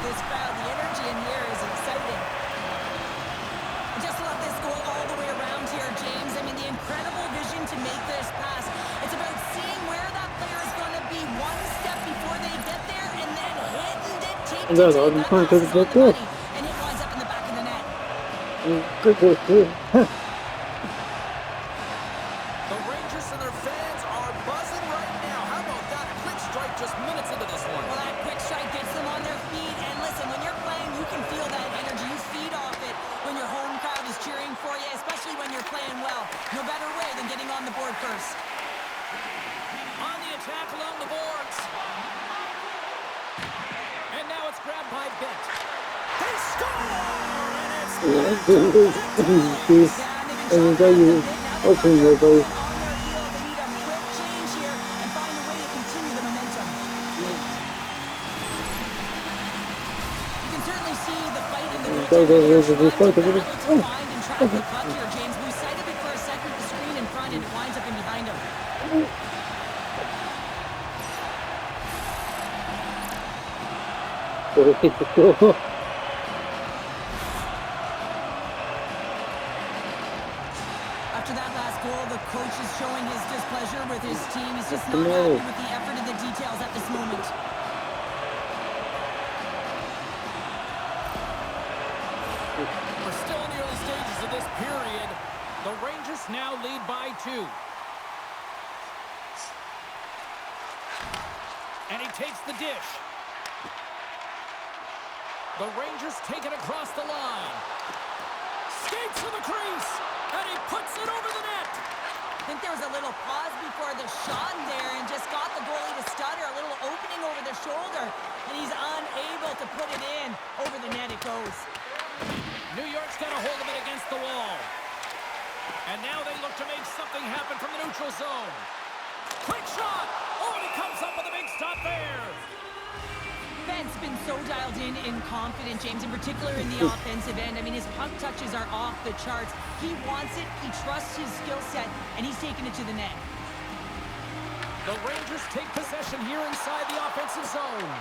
this crowd. The energy in here is exciting. I just love this goal all the way around here, James. I mean, the incredible vision to make this pass. It's about seeing where that player is going to be one step before they get there and then hitting it tape to tape. That pass is on the money, and it winds up in the back of the net. The Rangers and their fans are buzzing right now. How about that quick strike just minutes into this one? Well, that quick strike gets them on their feet. And listen, when you're playing, you can feel that energy. You feed off it when your home crowd is cheering for you, especially when you're playing well. No better way than getting on the board first. On the attack along the boards. And now it's grabbed by Bent. They score! And it's Okay, you're both on their heel. They need a quick change here and find a way to continue the momentum. You can certainly see the fight in the goaltender trying to find and track the puck here, James. We sighted it for a second, the screen in front, and it winds up in behind him. After that last goal, the coach is showing his displeasure with his team. He's just not happy with the effort and the details at this moment. We're still in the early stages of this period. The Rangers now lead by 2. And he takes the dish. The Rangers take it across the line. Skates to the crease. And he puts it over the net. I think there was a little pause before the shot there and just got the goalie to stutter. A little opening over the shoulder. And he's unable to put it in. Over the net it goes. New York's got a hold of it against the wall. And now they look to make something happen from the neutral zone. Quick shot. Oh, and he comes up with a big stop there. Ben's been so dialed in and confident, James, in particular in the offensive end. I mean, his puck touches are off the charts. He wants it, he trusts his skill set, and he's taking it to the net. The Rangers take possession here inside the offensive zone.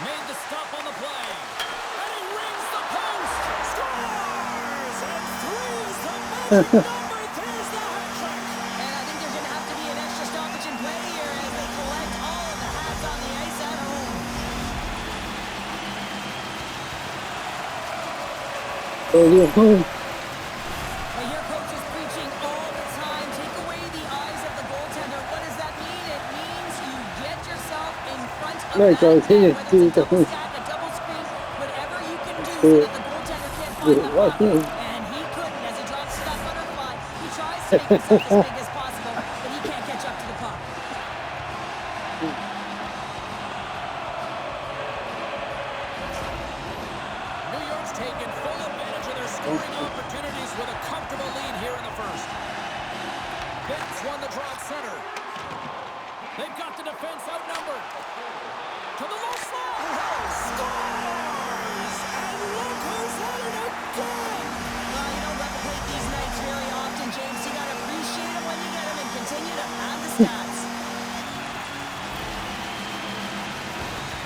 Made the stop on the play. And he rings the post. Scores! And three's the magic number. There's the hat trick. And I think there's going to have to be an extra stoppage in play here as they collect all of the hats on the ice at home. Well, your coach is preaching all the time. Take away the eyes of the goaltender. What does that mean? It means you get yourself in front of that net. Whether it's a double stack, a double screen, whatever you can do so that the goaltender can't find the puck. And he couldn't as he drops to that butterfly. He tries to make himself as big as possible, but he can't catch up to the puck. New York's taken full advantage of their scoring opportunities with a comfortable lead here in the first. Bent's won the draw at center. They've got the defense outnumbered. To the low slot. Scores! And look who's at it again! Well, you don't replicate these nights very often, James. You got to appreciate them when you get them and continue to add the stats.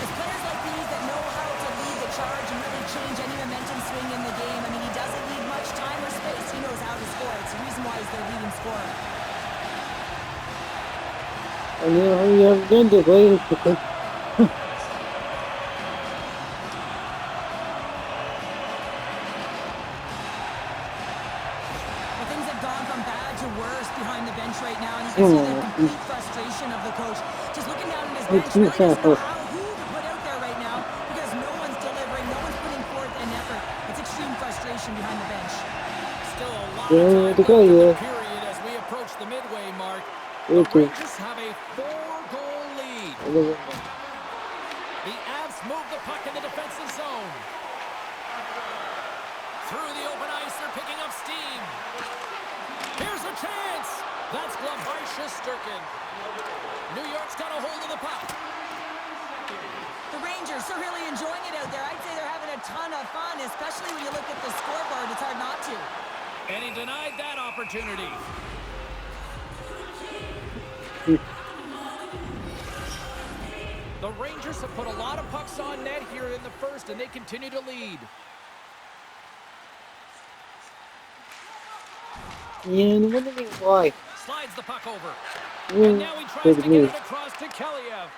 It's players like these that know how to lead the charge and really change any momentum swing in the game. I mean, he doesn't need much time or space. He knows how to score. It's the reason why he's their leading scorer. And you have done the way. Well, things have gone from bad to worse behind the bench right now, and you can see the complete frustration of the coach. Just looking down at his bench, really doesn't know who to put out there right now because no one's delivering, no one's putting forth an effort. It's extreme frustration behind the bench. Still a lot of time left in the period as we approach the midway mark. The Rangers have a 4-goal lead. The Avs move the puck in the defensive zone. Through the open ice, they're picking up steam. Here's a chance. That's gloved by Shesterkin. New York's got a hold of the puck. The Rangers are really enjoying it out there. I'd say they're having a ton of fun, especially when you look at the scoreboard. It's hard not to. And he denied that opportunity. The Rangers have put a lot of pucks on net here in the first, and they continue to lead. Yan, wondering why. Slides the puck over. Yeah, And now he tries good to get move. it across to Keliev.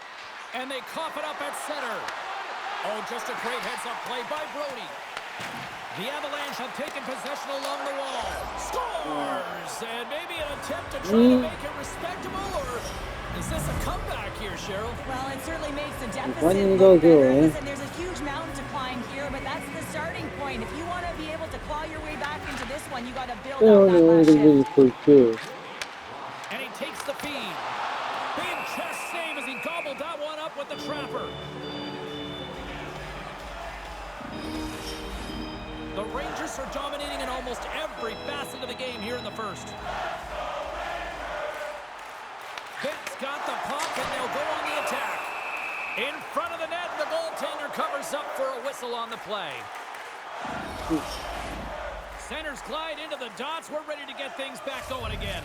And they cough it up at center. Oh, just a great heads-up play by Brody. The Avalanche have taken possession along the wall. Scores! And maybe an attempt to try to make it respectable, or is this a comeback here, Cheryl? Well, it certainly makes the deficit One look goal better. goal, eh? Listen, there's a huge mountain to climb here, but that's the starting point. If you want to be able to claw your way back into this one, you got to build They on only that want last to shift. really cool too. And he takes the feed. Big chest save as he gobbled that one up with the trapper. The Rangers are dominating in almost every facet of the game here in the first. Pitt's got the puck, and they'll go on the attack. In front of the net, the goaltender covers up for a whistle on the play. Centers glide into the dots. We're ready to get things back going again.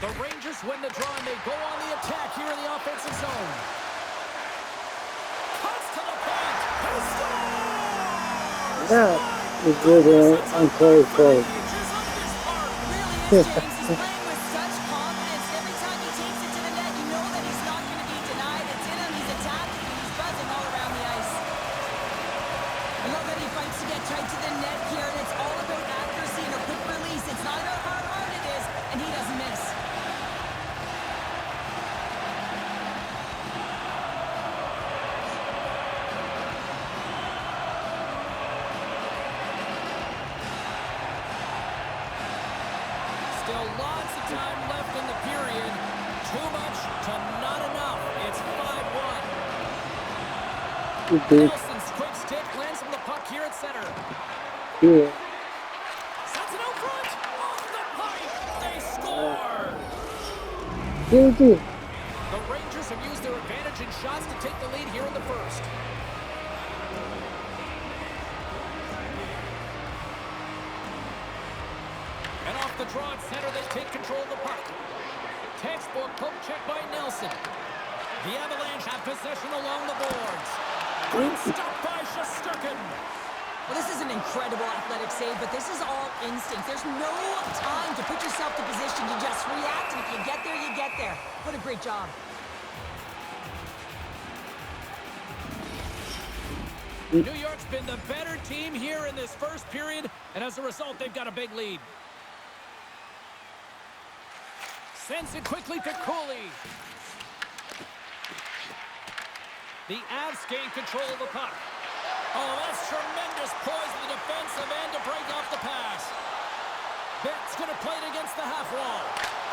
The Rangers win the draw, and they go on the attack here in the offensive zone. Cuts to the paint. He scores! That is good uncalled for. Really is, James. He's playing with such confidence. Every time he takes it to the net, you know that he's not going to be denied. It's in him. He's attacking. He's buzzing all around the ice. I love that he fights to get tight to the net here, and it's all about accuracy and a quick release. It's not about how hard it is, and he doesn't miss. Still lots of time left in the period. Too much to not enough. It's 5-1. Good big. Nelson's quick stick lands from the puck here at center. Yeah. Sends it out front. Off the pipe. They score. Good. The Rangers have used their advantage in shots to take the lead here in the first. And off the draw at center, they take control of the puck. Textbook poke check by Nelson. The Avalanche have possession along the boards. Great stop by Shesterkin. Well, this is an incredible athletic save, but this is all instinct. There's no time to put yourself to position. You just react, and if you get there, you get there. What a great job. New York's been the better team here in this first period, and as a result, they've got a big lead. Sends it quickly to Cooley. The Avs gain control of the puck. Oh, that's tremendous poise in the defensive end to break off the pass. Bett's going to play it against the half wall.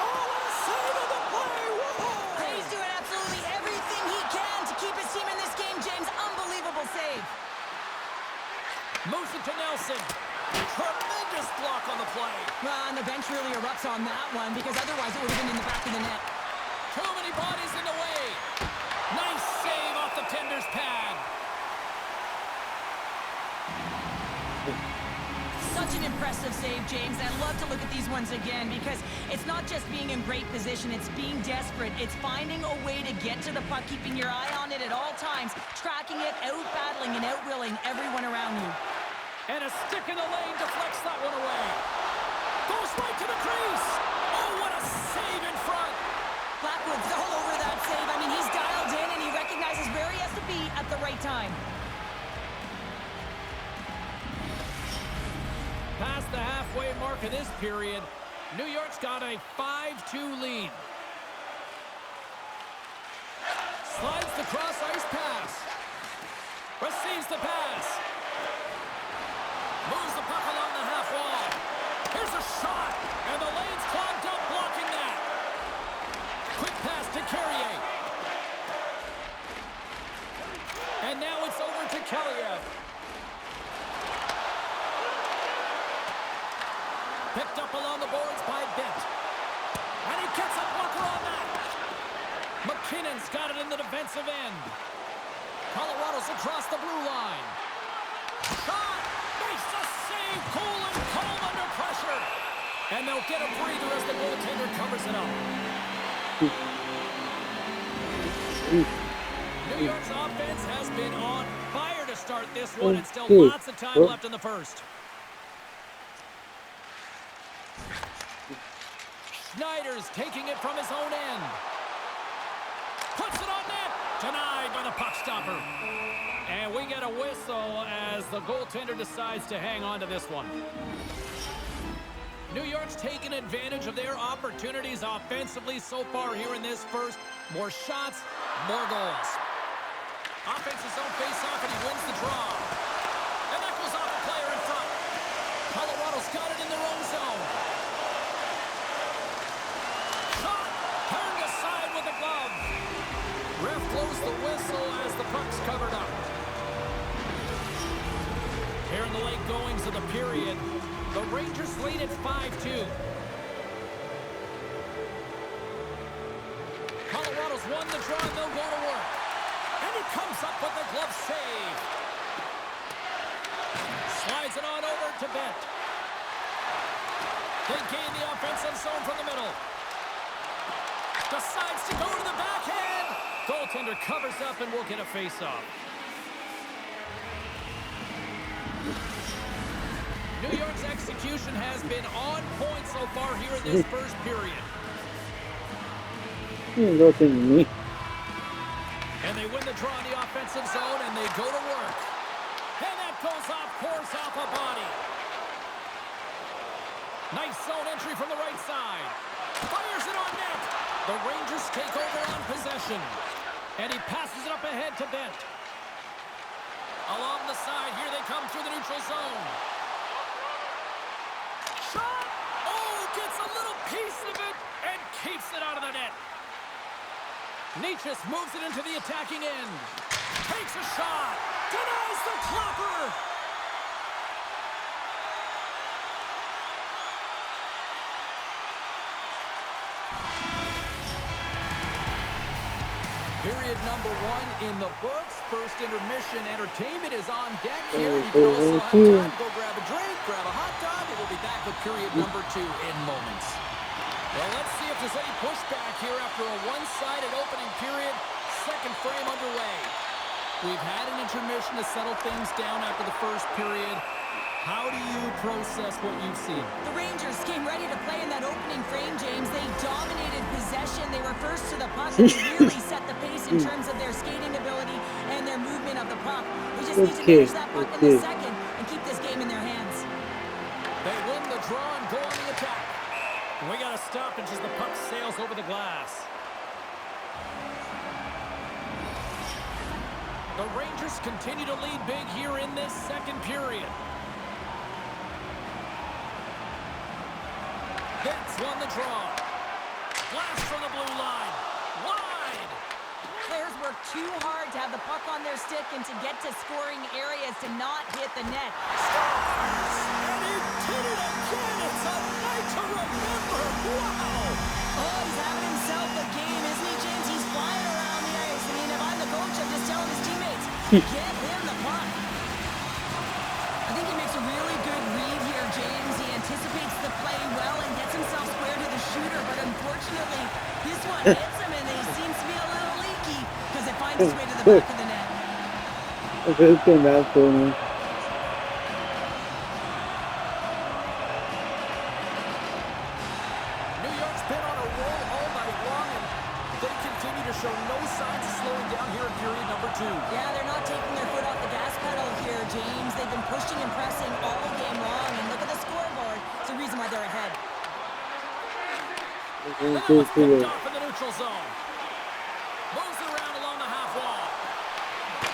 Oh, what a save of the play! Whoa! He's doing absolutely everything he can to keep his team in this game, James. Unbelievable save. Moves it to Nelson. Tremendous block on the play. Well, and the bench really erupts on that one, because otherwise it would have been in the back of the net. Too many bodies in the way. Nice save off the tender's pad. Such an impressive save, James. And I love to look at these ones again, because it's not just being in great position, it's being desperate. It's finding a way to get to the puck, keeping your eye on it at all times, tracking it, out-battling and out-willing everyone around you. And a stick in the lane deflects that one away. Goes right to the crease. Oh, what a save in front. Blackwood's all over that save. I mean, he's dialed in and he recognizes where he has to be at the right time. Past the halfway mark of this period, New York's got a 5-2 lead. Slides the cross-ice pass. Receives the pass. Moves the puck along the half wall. Here's a shot, and the lane's clogged up, blocking that. Quick pass to Carrier. And now it's over to Keliev. Picked up along the boards by Bent. And he gets a blocker on that. McKinnon's got it in the defensive end. Colorado's across the blue line. Shot! Makes the save! Cool and calm under pressure. And they'll get a breather as the goaltender covers it up. New York's offense has been on fire to start this one, and still Okay. lots of time Oh. left in the first. Schneider's taking it from his own end. Puts it on net. Denied by the puck stopper. And we get a whistle as the goaltender decides to hang on to this one. New York's taken advantage of their opportunities offensively so far here in this first. More shots, more goals. Offensive zone face-off, and he wins the draw. And that goes off a player in front. Colorado's got it in their own zone. Shot! Turned aside with a glove. Ref blows the whistle as the puck's covered up. Here in the late goings of the period, the Rangers lead at 5-2. Colorado's won the draw, and they'll go to work. And he comes up with a glove save. Slides it on over to Bent. They gain the offensive zone from the middle. Decides to go to the backhand. Goaltender covers up and will get a face-off. New York's execution has been on point so far here in this first period. Go to me. And they win the draw in the offensive zone, and they go to work. And that goes off course off a body. Nice zone entry from the right side. Fires it on net. The Rangers take over on possession. And he passes it up ahead to Bent. Along the side, here they come through the neutral zone. Shot! Oh, gets a little piece of it and keeps it out of the net. Necas moves it into the attacking end. Takes a shot. Denies the klopper. Period number 1 in the books. First intermission entertainment is on deck here. You can also have time, go grab a drink, grab a hot dog, and we'll be back with period number 2 in moments. Well, let's see if there's any pushback here after a one-sided opening period. Second frame underway. We've had an intermission to settle things down after the first period. How do you process what you've seen? The Rangers came ready to play in that opening frame, James. They dominated possession. They were first to the puck, and they really set the pace in terms of their skating ability and their movement of the puck. They just need to manage that puck in the second and keep this game in their hands. They win the draw and go on the attack. We got a stoppage as the puck sails over the glass. The Rangers continue to lead big here in this second period. Hits won the draw. Blast from the blue line. Wide. Players work too hard to have the puck on their stick and to get to scoring areas to not hit the net. Scores! And he did it again. It's a night to remember. Wow! Oh, he's having himself a game, isn't he, James? He's flying around the ice. I mean, if I'm the coach, I'm just telling his teammates, get him the puck. I think he makes a really good read here, James. He anticipates the play well and gets himself square to the shooter, but unfortunately, this one hits him, and he seems to be a little leaky because it finds its way to the back of the net. Good thing that's going on. New York's been on a roll all night long, and they continue to show no signs of slowing down here in period number 2. Yeah, they're not taking their foot off the gas pedal here, James. They've been pushing and pressing all game long, and look at the scoreboard. It's the reason why they're ahead. And that was picked off in the neutral zone. Moves it around along the half wall.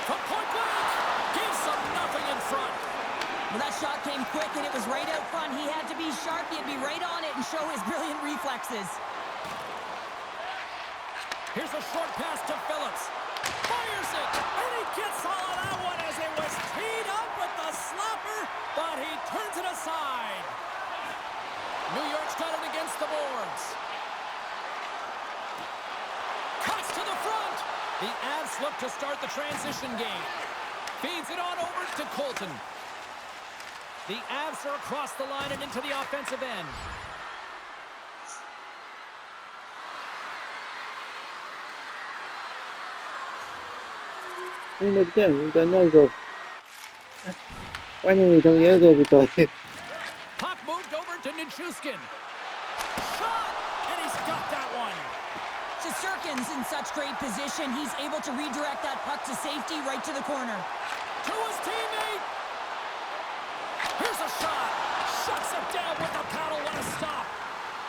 From point blank, gives them nothing in front. Well, that shot came quick, and it was right out front. He had to be sharp. He had to be right on it and show his brilliant reflexes. Here's a short pass to Phillips. Fires it, and he gets all of that one as it was teed up with the slapper, but he turns it aside. New York's got it against the boards. Cuts to the front. The Avs look to start the transition game. Feeds it on over to Colton. The Avs are across the line and into the offensive end. nhưng mà cái người ta nói rồi bao nhiêu người thân nhớ rồi bị tội Puck moved over to Nichushkin. Shot! And he's got that one. Shesterkin's in such great position. He's able to redirect that puck to safety right to the corner. To his teammate. Here's a shot. Shuts it down with the paddle. What a stop.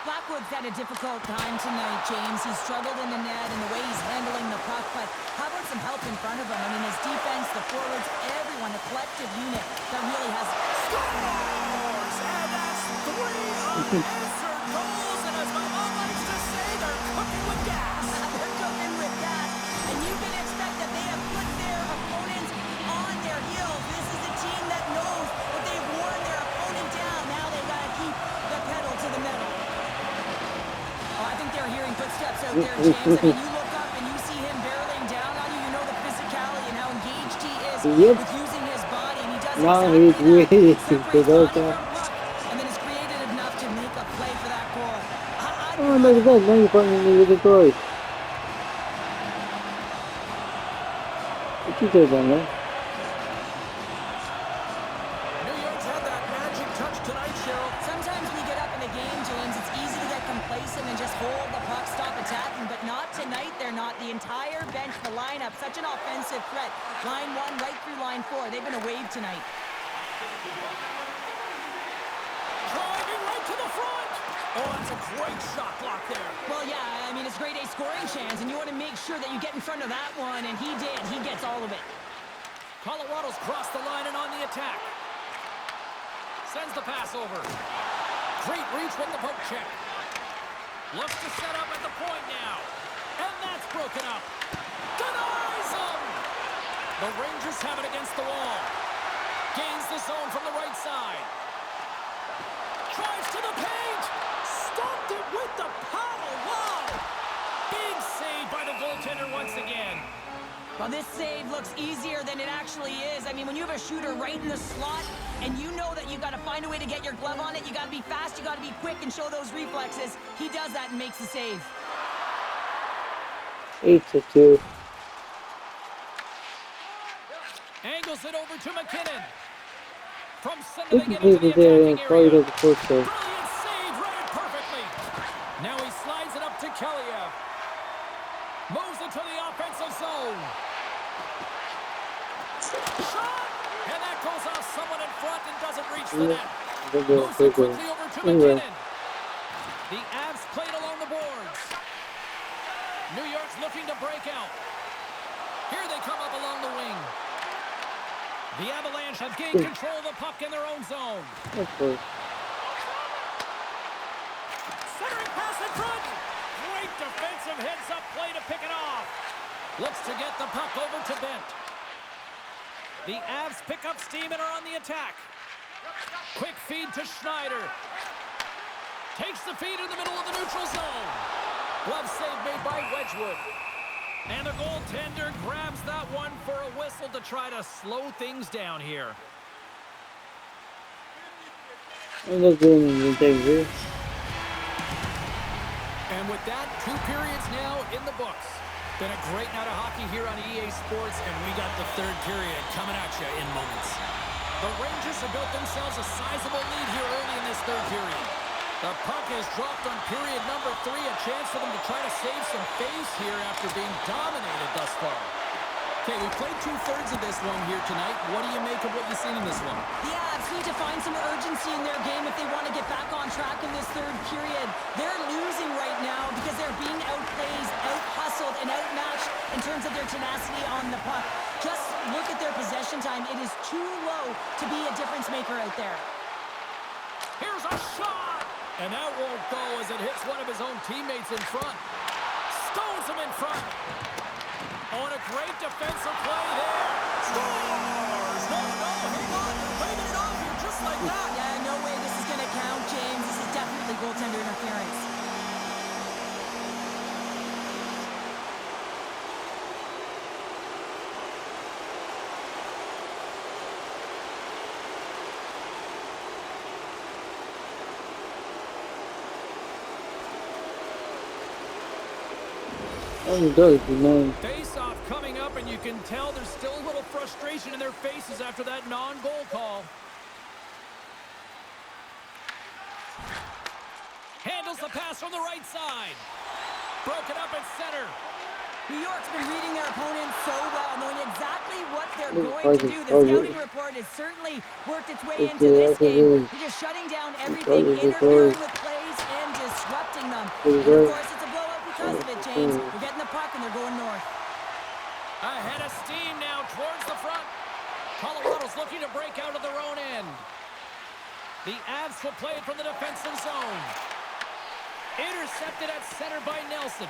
Blackwood's had a difficult time tonight, James. He's struggled in the net and the way he's handling the puck, but how about some help in front of him? I mean, his defense, the forwards, everyone, a collective unit that really has... Scores! And that's 3 unanswered goals. And as my mom likes to say, they're cooking with gas. They're cooking with gas, and you can expect that they have put their opponents on their heels. This is a team that knows that they've worn their opponent down. Now they've got to keep the pedal to the metal. Oh, I think they're hearing footsteps out there, James. I mean, you look up and you see him barreling down on you. You know the physicality and how engaged he is with using his body, and he does exactly that. Separates body from puck, and then is creative enough to make a play for that goal. oh look at that now you're pointing me with the toy what you say about that New York's had that magic touch tonight, Cheryl. Sometimes when you get up in a game, James, it's easy to get complacent and just hold the puck, stop attacking, but not tonight. They're not. The entire bench, the lineup, such an offensive threat. Line 1 right through line 4. They've been a wave tonight. Driving right to the front. Oh, that's a great shot block there. Well, yeah, I mean, it's grade A scoring chance, and you want to make sure that you get in front of that one, and he did. He gets all of it. Colorado's crossed the line and on the attack. Sends the pass over. Great reach with the poke check. Looks to set up at the point now. And that's broken up. Denies him! The Rangers have it against the wall. Gains the zone from the right side. Drives to the paint. Stopped it with the paddle. Wow! Big save by the goaltender once again. Well, this save looks easier than it actually is. I mean, when you have a shooter right in the slot, and you know that you got to find a way to get your glove on it, you got to be fast, you got to be quick and show those reflexes. He does that and makes the save. 8-2 Angles it over to McKinnon. From center this they is get into the there attacking and fight area. of the first goal Brilliant save, read it perfectly. Now he slides it up to Kelleyev. Moves it to the offensive zone. Shot! And that goes off someone in front and doesn't reach the net. Moves it quickly over to McKinnon. The Avs played along the boards. New York's looking to break out. Here they come up along the wing. The Avalanche have gained control of the puck in their own zone. okay. Centering pass in front. Great defensive heads-up play to pick it off. Looks to get the puck over to Bent. The Avs pick up steam and are on the attack. Quick feed to Schneider. Takes the feed in the middle of the neutral zone. Glove save made by Wedgwood. And the goaltender grabs that one for a whistle to try to slow things down here. I'm not doing anything here. And with that, 2 periods now in the books. Been a great night of hockey here on EA Sports, and we got the 3rd period coming at you in moments. The Rangers have built themselves a sizable lead here early in this 3rd period. The puck is dropped on period number 3, a chance for them to try to save some face here after being dominated thus far. Okay, we played 2/3 of this one here tonight. What do you make of what you've seen in this one? The Avs need to find some urgency in their game if they want to get back on track in this 3rd period. They're losing right now because they're being outplayed, out-hustled, and outmatched in terms of their tenacity on the puck. Just look at their possession time. It is too low to be a difference maker out there. Here's a shot! And that won't go as it hits one of his own teammates in front. Stones him in front. Oh, and a great defensive play there. Scores! No, hang on. They're waving it off here just like that. Yeah, no way this is going to count, James. This is definitely goaltender interference. Oh, does, man. Face-off coming up, and you can tell there's still a little frustration in their faces after that non-goal call. Handles the pass from the right side. Broken up at center. New York's been reading their opponents so well, knowing exactly what they're Look, going to do. The scouting report has certainly worked its way into this game. They're just shutting down everything, interfering with plays, and disrupting them. And of course, it's a blowout because of it, James. They're getting the puck, and they're going north. Ahead of steam now towards the front. Colorado's looking to break out of their own end. The Avs will play it from the defensive zone. Intercepted at center by Nelson.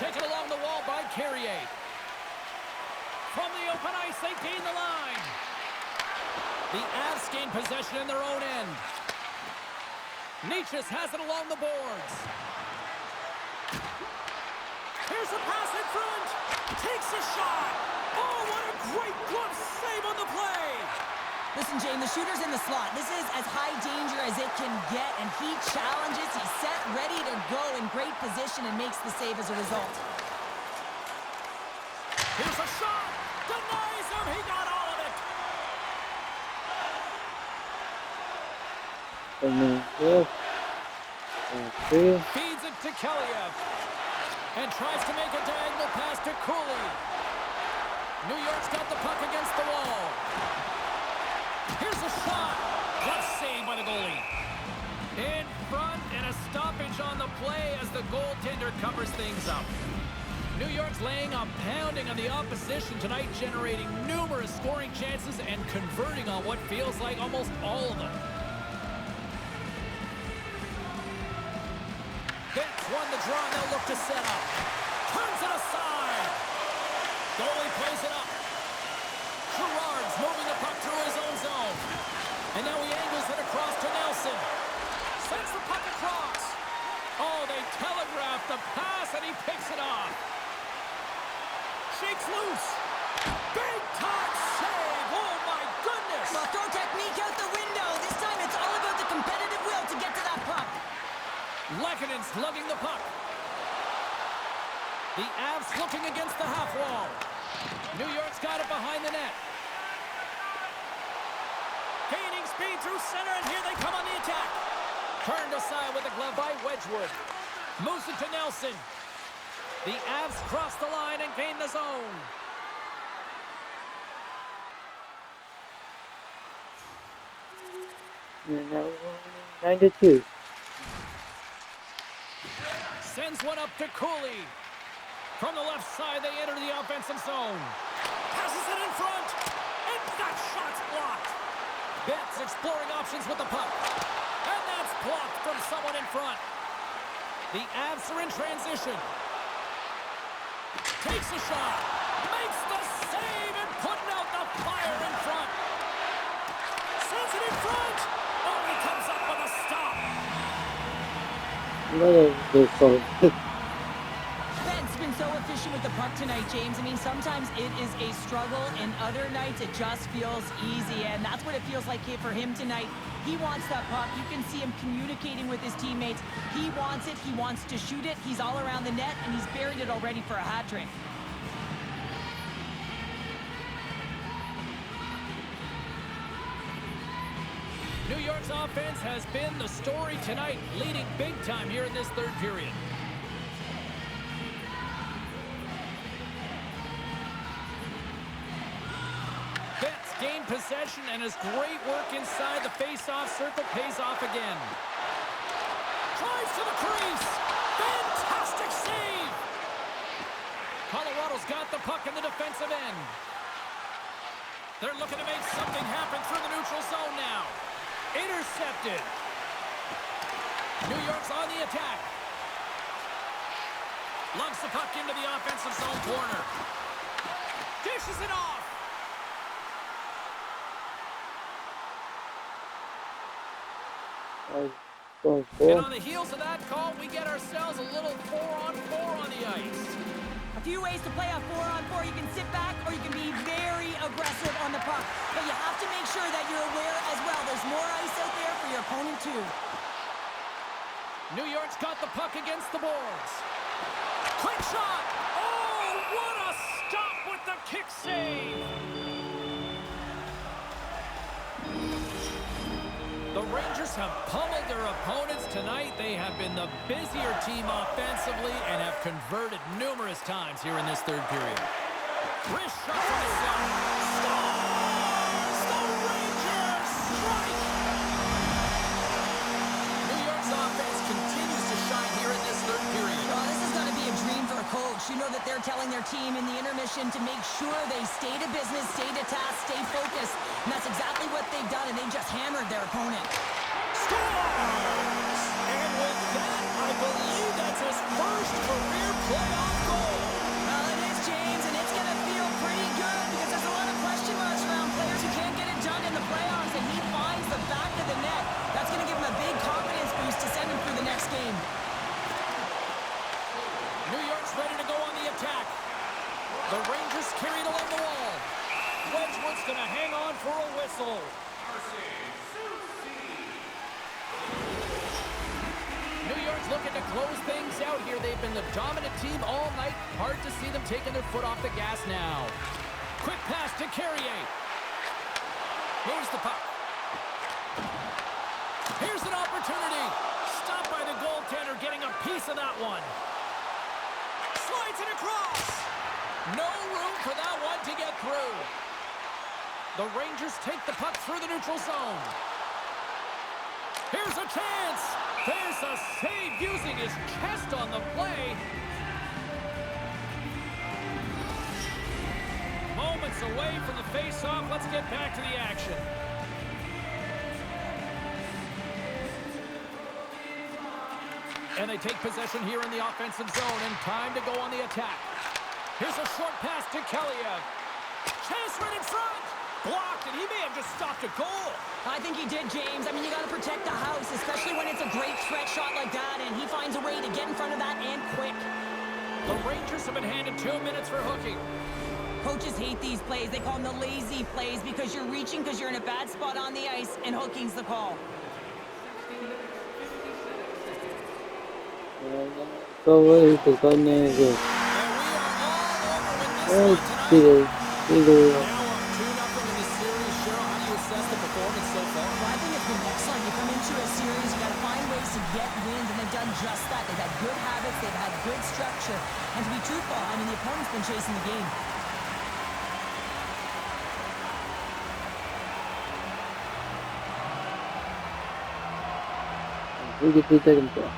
Taken along the wall by Carrier. From the open ice, they gain the line. The Avs gain possession in their own end. Nietzsche has it along the boards. Here's a pass in front. Takes a shot. Oh, what a great glove save on the play. Listen, Jane, the shooter's in the slot. This is as high danger as it can get, and he challenges. He's set, ready to go in great position, and makes the save as a result. Here's a shot. Denies him. He got all of it. Feeds it to Kelleyev. And tries to make a diagonal pass to Cooley. New York's got the puck against the wall. Here's a shot. Glove save by the goalie. In front, and a stoppage on the play as the goaltender covers things up. New York's laying a pounding on the opposition tonight, generating numerous scoring chances and converting on what feels like almost all of them. Vince won the draw, and they'll look to set up. Turns it aside. Goalie plays it up. Gerard's moving the puck through his own zone. And now he angles it across to Nelson. Sends the puck across. Oh, they telegraph the pass, and he picks it off. Shakes loose. Big time save. Oh, my goodness. Well, throw technique out the window. This time it's all about the competitive will to get to that puck. Lehkonen slugging the puck. The Avs looking against the half wall. New York's got it behind the net. Gaining speed through center, and here they come on the attack. Turned aside with a glove by Wedgwood. Moves it to Nelson. The Avs cross the line and gain the zone. Now, 92. Sends one up to Cooley. From the left side, they enter the offensive zone. Passes it in front. And that shot's blocked. Betts exploring options with the puck. And that's blocked from someone in front. The Avs are in transition. Takes a shot. Makes the save and putting out the fire in front. Sends it in front. Only comes up with a stop. Ben's been so efficient with the puck tonight, James. I mean, sometimes it is a struggle, and other nights it just feels easy, and that's what it feels like here for him tonight. He wants that puck. You can see him communicating with his teammates. He wants it. He wants to shoot it. He's all around the net, and he's buried it already for a hat trick. New York's offense has been the story tonight, leading big time here in this third period. Betts gained possession, and his great work inside the face-off circle pays off again. Drives to the crease. Fantastic save. Colorado's got the puck in the defensive end. They're looking to make something happen through the neutral zone now. Intercepted. New York's on the attack. Lugs the puck into the offensive zone corner. Dishes it off. And on the heels of that call, we get ourselves a little 4-on-4 on the ice. A few ways to play a 4-on-4. You can sit back, or you can be very aggressive on the puck. But you have to make sure that you're aware as well. There's more ice out there for your opponent too. New York's got the puck against the boards. Quick shot! Oh, what a stop with the kick save! The Rangers have pummeled their opponents tonight. They have been the busier team offensively and have converted numerous times here in this third period. Wrist shot from the zone. Scores! The Rangers strike! New York's offense continues to shine here in this third period. Oh, this is going to be a dream for a coach. You know that they're telling their team in the intermission to make sure they stay to business, stay to task, stay focused. And that's exactly what they've done, and they just hammered their opponent. Scores! And with that, I believe that's his first career playoff goal. Well, it is, James, and it's going to feel pretty good because there's a lot of question marks around players who can't get it done in the playoffs, and he finds the back of the net. That's going to give him a big confidence boost to send him through the next game. New York's ready to go on the attack. The Rangers carried along the wall. Wedgwood's going to hang on for a whistle. New York's looking to close things out here. They've been the dominant team all night. Hard to see them taking their foot off the gas now. Quick pass to Carrier. Here's the puck. Here's an opportunity. Stopped by the goaltender, getting a piece of that one. Slides it across. No room for that one to get through. The Rangers take the puck through the neutral zone. Here's a chance. There's a save using his chest on the play. Moments away from the face-off. Let's get back to the action. And they take possession here in the offensive zone, and time to go on the attack. Here's a short pass to Kaliev. Chance right in front. Blocked, and he may have just stopped a goal. I think he did, James. I mean, you got to protect the house, especially when it's a great stretch shot like that, and he finds a way to get in front of that and quick. The Rangers have been handed 2 minutes for hooking. Coaches hate these plays. They call them the lazy plays because you're reaching because you're in a bad spot on the ice, and hooking's the call. favorito con negro. Now up 2-0 in the series. Cheryl, how do you assess the performance so far? Well, I think it's been excellent. You come into a series, you got to find ways to get wins, and they've done just that. They've had good habits, they've had good structure, and to be truthful, I mean, the opponent's been chasing the game. Rigetita ganito.